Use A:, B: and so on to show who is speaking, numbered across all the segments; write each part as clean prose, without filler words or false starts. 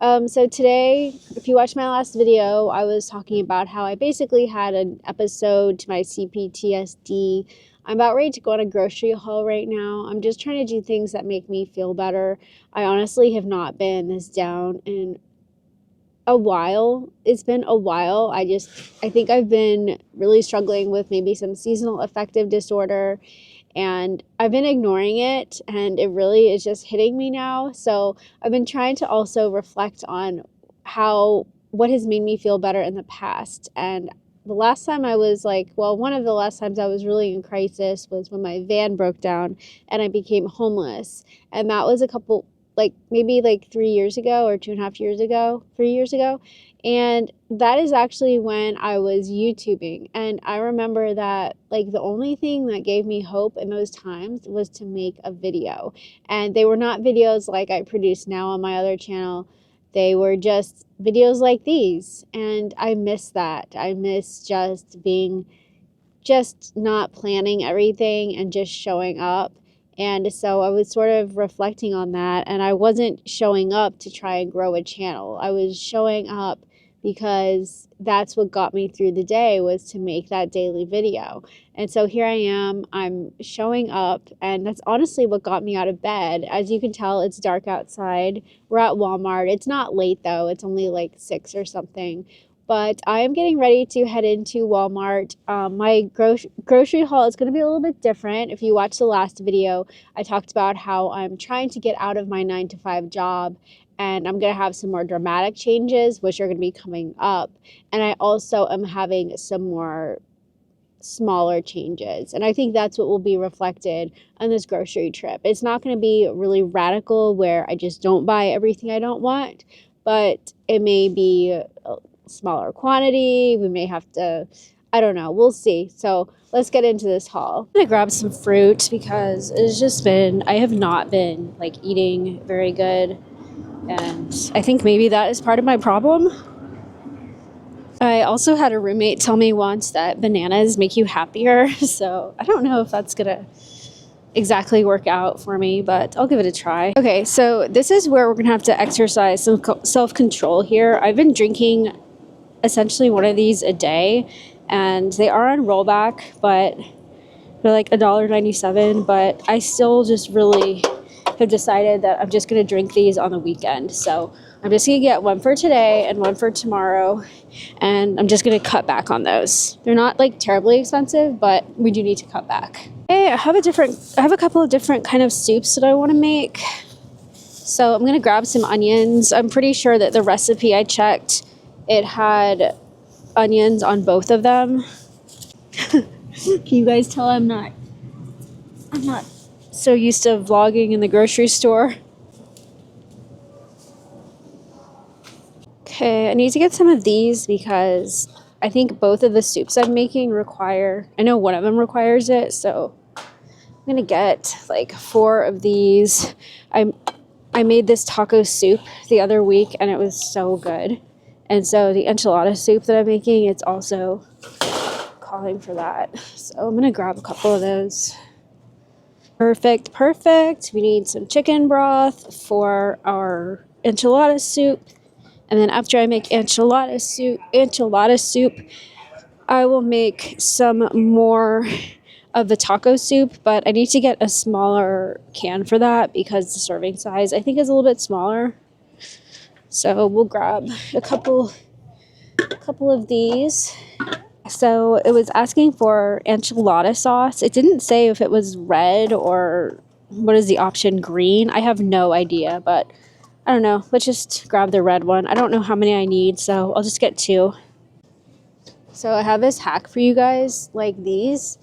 A: So today, if you watched my last video, I was talking about how I basically had an episode to my CPTSD. I'm about ready to go on a grocery haul right now. I'm just trying to do things that make me feel better. I honestly have not been this down in a while. It's been a while. I think I've been really struggling with maybe some seasonal affective disorder, and I've been ignoring it, and it really is just hitting me now. So I've been trying to also reflect on what has made me feel better in the past. And the last time I was one of the last times I was really in crisis was when my van broke down and I became homeless. And that was maybe 3 years ago, or 2.5 years ago, 3 years ago. And that is actually when I was YouTubing. And I remember that the only thing that gave me hope in those times was to make a video. And they were not videos like I produce now on my other channel. They were just videos like these. And I miss that. I miss just not planning everything and just showing up. And so I was sort of reflecting on that, and I wasn't showing up to try and grow a channel. I was showing up because that's what got me through the day, was to make that daily video. And so here I am, I'm showing up, and that's honestly what got me out of bed. As you can tell, it's dark outside. We're at Walmart. It's not late though. It's only 6 or something. But I am getting ready to head into Walmart. My grocery haul is going to be a little bit different. If you watched the last video, I talked about how I'm trying to get out of my 9-to-5 job, and I'm going to have some more dramatic changes, which are going to be coming up. And I also am having some more smaller changes. And I think that's what will be reflected on this grocery trip. It's not going to be really radical where I just don't buy everything I don't want, but it may be smaller quantity. We may have to, I don't know, we'll see. So let's get into this haul. I'm gonna grab some fruit because I have not been eating very good, and I think maybe that is part of my problem. I also had a roommate tell me once that bananas make you happier, so I don't know if that's gonna exactly work out for me, but I'll give it a try. Okay, so this is where we're gonna have to exercise some self-control here. I've been drinking essentially one of these a day, and they are on rollback, but they're $1.97. But I still just really have decided that I'm just going to drink these on the weekend. So I'm just going to get one for today and one for tomorrow, and I'm just going to cut back on those. They're not terribly expensive, but we do need to cut back. Hey, I have a couple of different kind of soups that I want to make. So I'm going to grab some onions. I'm pretty sure that the recipe I checked, it had onions on both of them. Can you guys tell I'm not so used to vlogging in the grocery store? Okay, I need to get some of these because I think both of the soups I'm making I know one of them requires it, so I'm gonna get 4 of these. I made this taco soup the other week and it was so good. And so the enchilada soup that I'm making, it's also calling for that. So I'm gonna grab a couple of those. Perfect. We need some chicken broth for our enchilada soup. And then after I make enchilada soup, I will make some more of the taco soup, but I need to get a smaller can for that because the serving size I think is a little bit smaller. So we'll grab a couple of these. So it was asking for enchilada sauce. It didn't say if it was red or what is the option, green. I have no idea, but I don't know. Let's just grab the red one. I don't know how many I need, so I'll just get 2. So I have this hack for you guys. These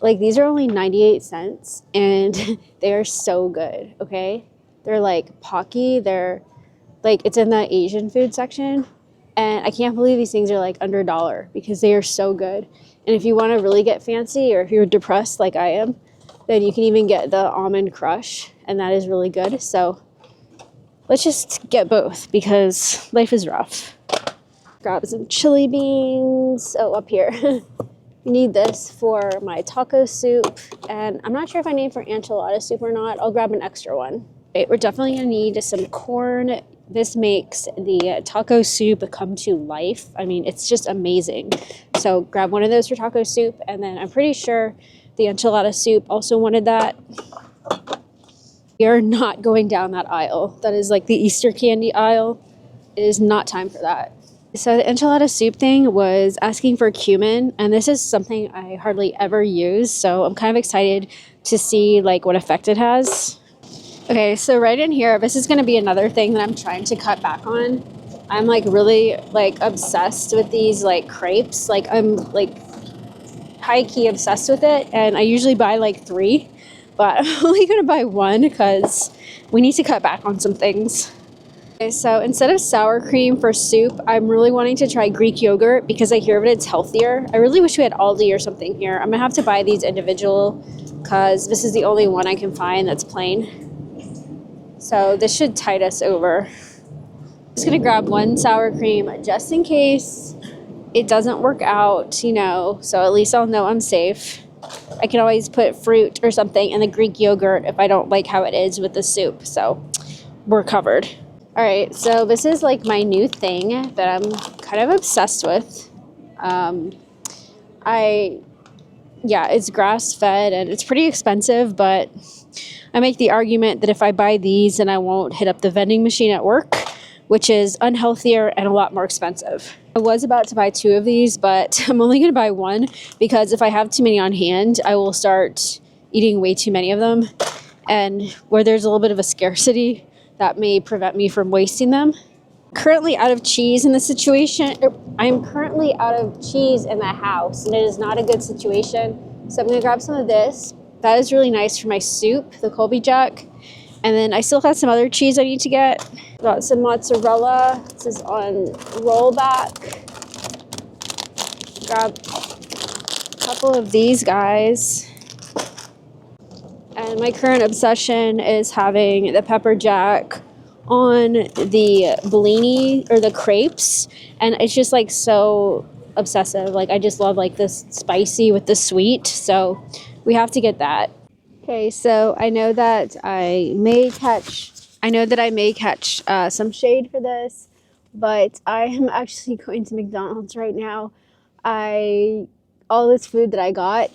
A: are only 98 cents and they are so good, okay? They're Pocky. They're it's in the Asian food section, and I can't believe these things are under $1 because they are so good. And if you want to really get fancy, or if you're depressed like I am, then you can even get the almond crush, and that is really good. So let's just get both because life is rough. Grab some chili beans. Oh, up here. You need this for my taco soup, and I'm not sure if I need for enchilada soup or not. I'll grab an extra one. Right, we're definitely gonna need some corn. this makes the taco soup come to life. I mean, it's just amazing. So grab one of those for taco soup, and then I'm pretty sure the enchilada soup also wanted that. We are not going down that aisle. That is like the Easter candy aisle. It is not time for that. So the enchilada soup thing was asking for cumin, and this is something I hardly ever use, so I'm kind of excited to see like what effect it has. Okay, so right in here, this is going to be another thing that I'm trying to cut back on. I'm like really like obsessed with these like crepes. Like I'm like high key obsessed with it, and I usually buy like 3, but I'm only going to buy 1 because we need to cut back on some things. Okay, so instead of sour cream for soup, I'm really wanting to try Greek yogurt because I hear that it's healthier. I really wish we had Aldi or something here. I'm gonna have to buy these individual because this is the only one I can find that's plain. So this should tide us over. I'm just gonna grab 1 sour cream just in case it doesn't work out, you know, so at least I'll know I'm safe. I can always put fruit or something in the Greek yogurt if I don't like how it is with the soup, so we're covered. All right, so this is like my new thing that I'm kind of obsessed with. It's grass-fed and it's pretty expensive, but I make the argument that if I buy these, then I won't hit up the vending machine at work, which is unhealthier and a lot more expensive. I was about to buy 2 of these, but I'm only going to buy 1 because if I have too many on hand, I will start eating way too many of them. And where there's a little bit of a scarcity, that may prevent me from wasting them. Currently out of cheese in the situation. I'm currently out of cheese in the house, and it is not a good situation. So I'm going to grab some of this. That is really nice for my soup, the Colby Jack. And then I still have some other cheese I need to get. Got some mozzarella. This is on rollback. Grab a couple of these guys. And my current obsession is having the pepper jack on the Bellini or the crepes, and it's just like so obsessive. Like I just love like this spicy with the sweet, so we have to get that. Okay, so I know that I may catch some shade for this, but I am actually going to McDonald's right now. All this food that I got,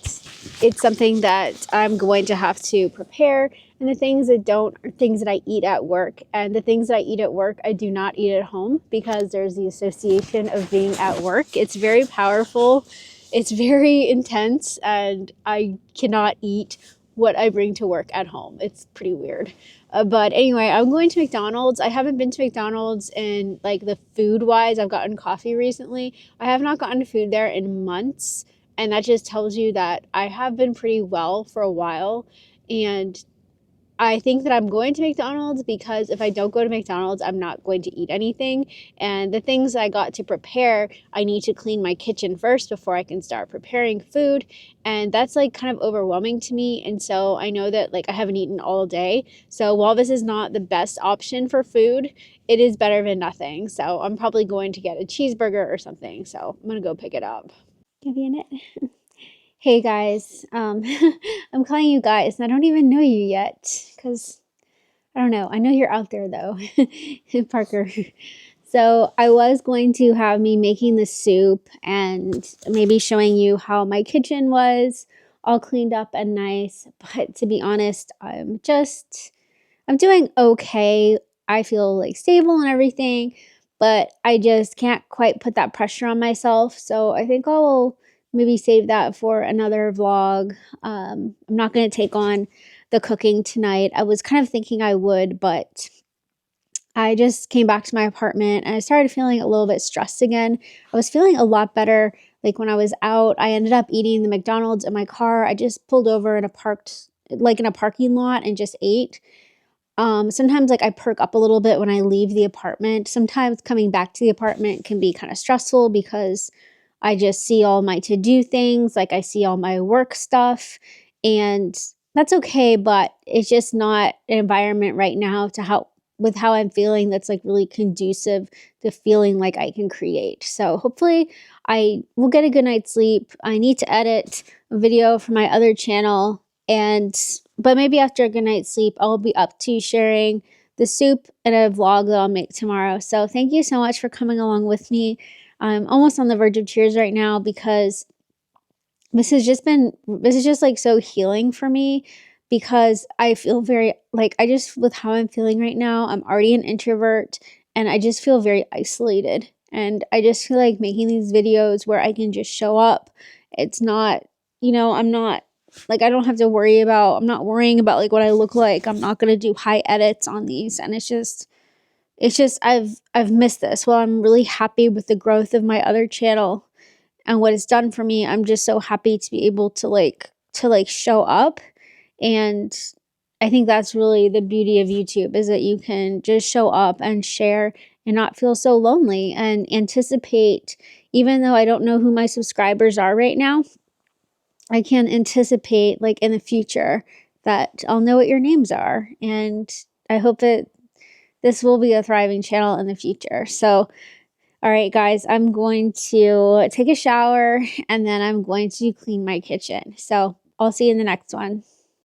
A: it's something that I'm going to have to prepare, and the things that don't are things that I eat at work, and the things that I eat at work I do not eat at home because there's the association of being at work. It's very powerful, it's very intense, and I cannot eat what I bring to work at home. It's pretty weird. But anyway, I'm going to McDonald's. I haven't been to McDonald's in like the food wise. I've gotten coffee recently. I have not gotten food there in months. And that just tells you that I have been pretty well for a while. And I think that I'm going to McDonald's because if I don't go to McDonald's, I'm not going to eat anything. And the things I got to prepare, I need to clean my kitchen first before I can start preparing food. And that's like kind of overwhelming to me. And so I know that like I haven't eaten all day. So while this is not the best option for food, it is better than nothing. So I'm probably going to get a cheeseburger or something. So I'm going to go pick it up. Give you a minute. Hey guys, I'm calling you guys, and I don't even know you yet, because, I don't know, I know you're out there though, Parker. So I was going to have me making the soup, and maybe showing you how my kitchen was, all cleaned up and nice, but to be honest, I'm doing okay. I feel like stable and everything, but I just can't quite put that pressure on myself, so I think I'll maybe save that for another vlog. I'm not going to take on the cooking tonight. I was kind of thinking I would, but I just came back to my apartment and I started feeling a little bit stressed again. I was feeling a lot better like when I was out. I ended up eating the McDonald's in my car. I just pulled over in a parking lot and just ate. Sometimes like I perk up a little bit when I leave the apartment. Sometimes coming back to the apartment can be kind of stressful because I just see all my to-do things, like I see all my work stuff, and that's okay, but it's just not an environment right now to help with how I'm feeling that's like really conducive to feeling like I can create. So hopefully I will get a good night's sleep. I need to edit a video for my other channel, but maybe after a good night's sleep, I'll be up to sharing the soup and a vlog that I'll make tomorrow. So thank you so much for coming along with me. I'm almost on the verge of tears right now because this is just like so healing for me, because I feel very like, I just, with how I'm feeling right now, I'm already an introvert and I just feel very isolated. And I just feel like making these videos where I can just show up. It's not, I'm not like, I don't have to I'm not worrying about like what I look like. I'm not going to do high edits on these. And it's just I've missed this. Well, I'm really happy with the growth of my other channel and what it's done for me. I'm just so happy to be able to show up. And I think that's really the beauty of YouTube, is that you can just show up and share and not feel so lonely, and anticipate, even though I don't know who my subscribers are right now, I can anticipate like in the future that I'll know what your names are. And I hope that this will be a thriving channel in the future. So all right, guys, I'm going to take a shower and then I'm going to clean my kitchen. So I'll see you in the next one.